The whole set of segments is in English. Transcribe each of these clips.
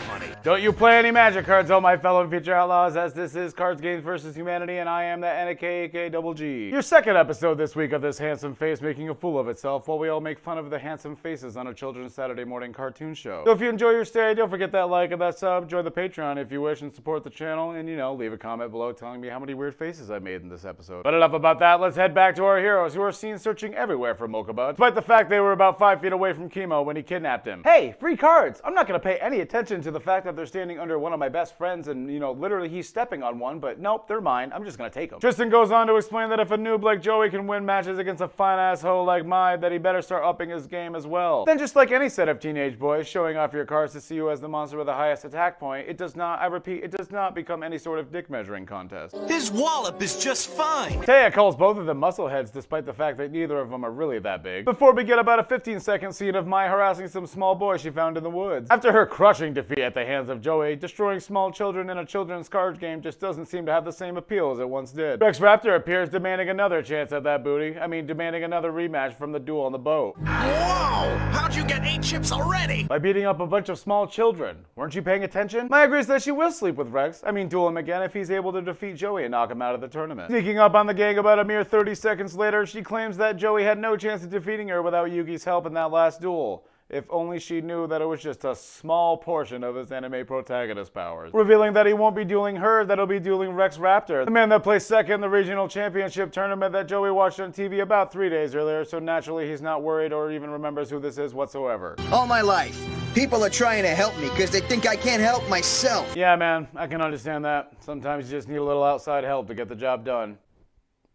Funny. Don't you play any magic cards, oh my fellow future outlaws, as this is Cards Games vs. Humanity, and I am the NAK Double G. Your second episode this week of this handsome face making a fool of itself while we all make fun of the handsome faces on a children's Saturday morning cartoon show. So if you enjoy your stay, don't forget that like and that sub, join the Patreon if you wish and support the channel, and leave a comment below telling me how many weird faces I made in this episode. But enough about that, let's head back to our heroes who are seen searching everywhere for Mocha, despite the fact they were about 5 feet away from Chemo when he kidnapped him. Hey, free cards! I'm not gonna pay any attention to the fact that they're standing under one of my best friends and, literally he's stepping on one, but nope, they're mine. I'm just gonna take them. Tristan goes on to explain that if a noob like Joey can win matches against a fine-ass hoe like mine, that he better start upping his game as well. Then just like any set of teenage boys, showing off your cards to see who has the monster with the highest attack point, it does not, I repeat, it does not become any sort of dick measuring contest. His wallop is just fine. Taya calls both of them muscleheads despite the fact that neither of them are really that big. Before we get about a 15-second scene of Mai harassing some small boy she found in the woods. After her crushing defeat at the hands of Joey, destroying small children in a children's cards game just doesn't seem to have the same appeal as it once did. Rex Raptor appears demanding another chance at that booty. Demanding another rematch from the duel on the boat. Whoa! How'd you get 8 chips already? By beating up a bunch of small children. Weren't you paying attention? Mai agrees that she will sleep with Rex. Duel him again if he's able to defeat Joey and knock him out of the tournament. Sneaking up on the gang about a mere 30 seconds later, she claims that Joey had no chance of defeating her without Yugi's help in that last duel. If only she knew that it was just a small portion of his anime protagonist powers. Revealing that he won't be dueling her, that he'll be dueling Rex Raptor, the man that placed second in the regional championship tournament that Joey watched on TV about 3 days earlier, so naturally he's not worried or even remembers who this is whatsoever. All my life, people are trying to help me because they think I can't help myself. Yeah, man, I can understand that. Sometimes you just need a little outside help to get the job done.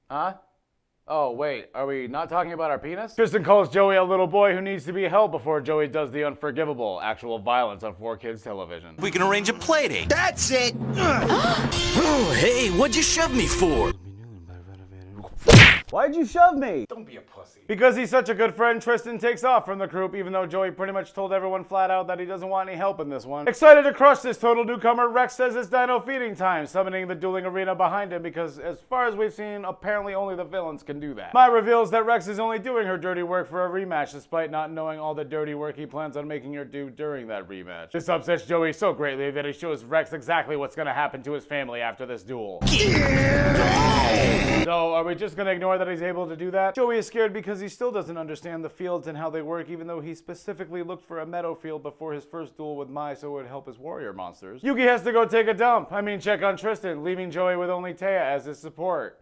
Huh? Oh, wait, are we not talking about our penis? Tristan calls Joey a little boy who needs to be helped before Joey does the unforgivable, actual violence on 4Kids television. We can arrange a playdate. That's it! Oh, hey, what'd you shove me for? Why'd you shove me? Don't be a pussy. Because he's such a good friend, Tristan takes off from the group, even though Joey pretty much told everyone flat out that he doesn't want any help in this one. Excited to crush this total newcomer, Rex says it's dino feeding time, summoning the dueling arena behind him because, as far as we've seen, apparently only the villains can do that. Mai reveals that Rex is only doing her dirty work for a rematch, despite not knowing all the dirty work he plans on making her do during that rematch. This upsets Joey so greatly that he shows Rex exactly what's gonna happen to his family after this duel. So, are we just gonna ignore that he's able to do that? Joey is scared because he still doesn't understand the fields and how they work, even though he specifically looked for a meadow field before his first duel with Mai so it would help his warrior monsters. Yugi has to go take a dump. Check on Tristan, leaving Joey with only Taya as his support.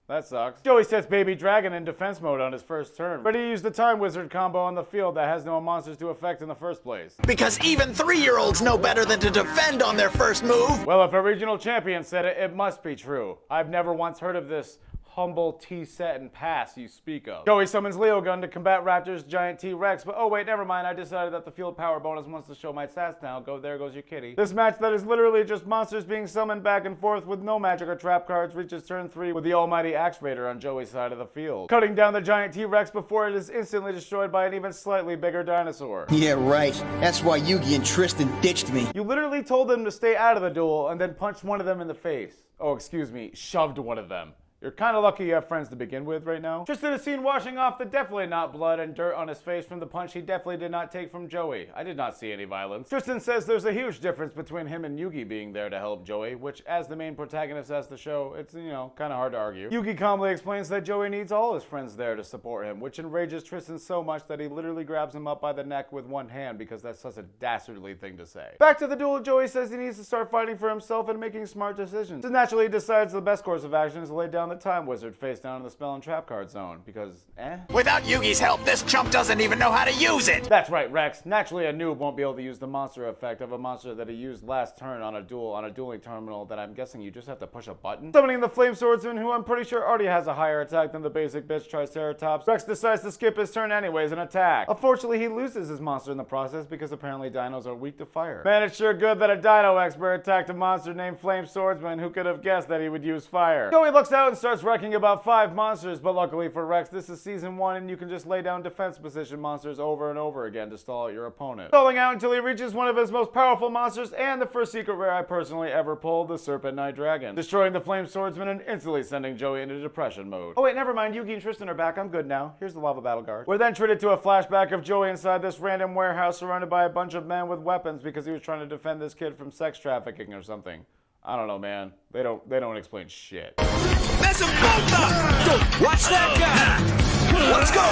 That sucks. Joey sets Baby Dragon in defense mode on his first turn, but he used the Time Wizard combo on the field that has no monsters to affect in the first place. Because even 3-year-olds know better than to defend on their first move. Well, if a regional champion said it, it must be true. I've never once heard of this humble T-set and pass you speak of. Joey summons Leo Gun to combat Raptor's giant T-Rex, but oh wait, never mind, I decided that the field power bonus wants to show my stats now. There goes your kitty. This match that is literally just monsters being summoned back and forth with no magic or trap cards reaches turn 3 with the almighty Axe Raider on Joey's side of the field, cutting down the giant T-Rex before it is instantly destroyed by an even slightly bigger dinosaur. Yeah, right. That's why Yugi and Tristan ditched me. You literally told them to stay out of the duel and then punched one of them in the face. Oh, excuse me, shoved one of them. You're kind of lucky you have friends to begin with right now. Tristan is seen washing off the definitely not blood and dirt on his face from the punch he definitely did not take from Joey. I did not see any violence. Tristan says there's a huge difference between him and Yugi being there to help Joey, which as the main protagonist as the show, it's, kind of hard to argue. Yugi calmly explains that Joey needs all his friends there to support him, which enrages Tristan so much that he literally grabs him up by the neck with one hand because that's such a dastardly thing to say. Back to the duel, Joey says he needs to start fighting for himself and making smart decisions. So naturally he decides the best course of action is to lay down the Time Wizard face down in the spell and trap card zone, because, Without Yugi's help, this chump doesn't even know how to use it! That's right, Rex. Naturally, a noob won't be able to use the monster effect of a monster that he used last turn on a dueling terminal that I'm guessing you just have to push a button. Summoning the Flame Swordsman, who I'm pretty sure already has a higher attack than the basic bitch Triceratops, Rex decides to skip his turn anyways and attack. Unfortunately, he loses his monster in the process because apparently dinos are weak to fire. Man, it's sure good that a dino expert attacked a monster named Flame Swordsman. Who could have guessed that he would use fire? Joey looks out and starts wrecking about 5 monsters, but luckily for Rex, this is season 1 and you can just lay down defense position monsters over and over again to stall out your opponent. Stalling out until he reaches one of his most powerful monsters and the first secret rare I personally ever pulled, the Serpent Knight Dragon, destroying the Flame Swordsman and instantly sending Joey into depression mode. Oh wait, never mind, Yugi and Tristan are back, I'm good now. Here's the Lava Battle Guard. We're then treated to a flashback of Joey inside this random warehouse surrounded by a bunch of men with weapons because he was trying to defend this kid from sex trafficking or something. I don't know, man. They don't explain shit. That's a Bofa! Watch that guy! Let's go!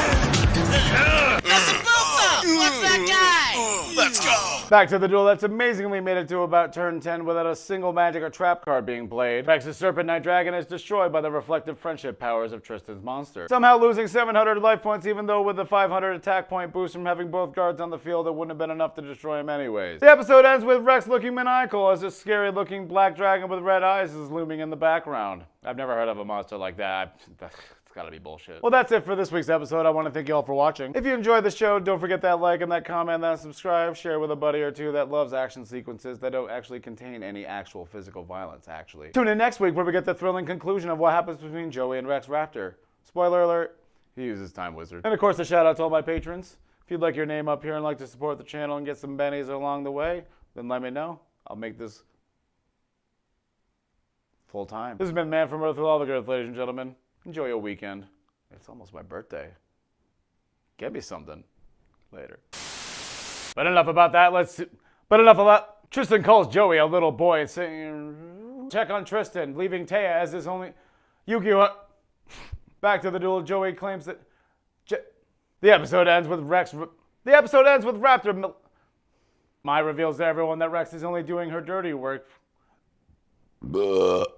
That's a Bofa! Watch that guy! Let's go! Back to the duel that's amazingly made it to about turn 10 without a single magic or trap card being played. Rex's Serpent Knight Dragon is destroyed by the reflective friendship powers of Tristan's monster, somehow losing 700 life points even though with the 500 attack point boost from having both guards on the field it wouldn't have been enough to destroy him anyways. The episode ends with Rex looking maniacal as a scary looking black dragon with red eyes is looming in the background. I've never heard of a monster like that. It's gotta be bullshit. Well, that's it for this week's episode. I want to thank you all for watching. If you enjoyed the show, don't forget that like and that comment and that subscribe. Share with a buddy or two that loves action sequences that don't actually contain any actual physical violence, actually. Tune in next week where we get the thrilling conclusion of what happens between Joey and Rex Raptor. Spoiler alert, he uses Time Wizard. And of course, a shout out to all my patrons. If you'd like your name up here and like to support the channel and get some bennies along the way, then let me know. I'll make this full time. This has been Man from Earth with all the girth, ladies and gentlemen. Enjoy your weekend. It's almost my birthday. Get me something later. But enough about that. Tristan calls Joey a little boy and saying, check on Tristan, leaving Taya as his only Yugioh. Back to the duel. Joey claims that the episode ends with Raptor. Mai reveals to everyone that Rex is only doing her dirty work. Burp.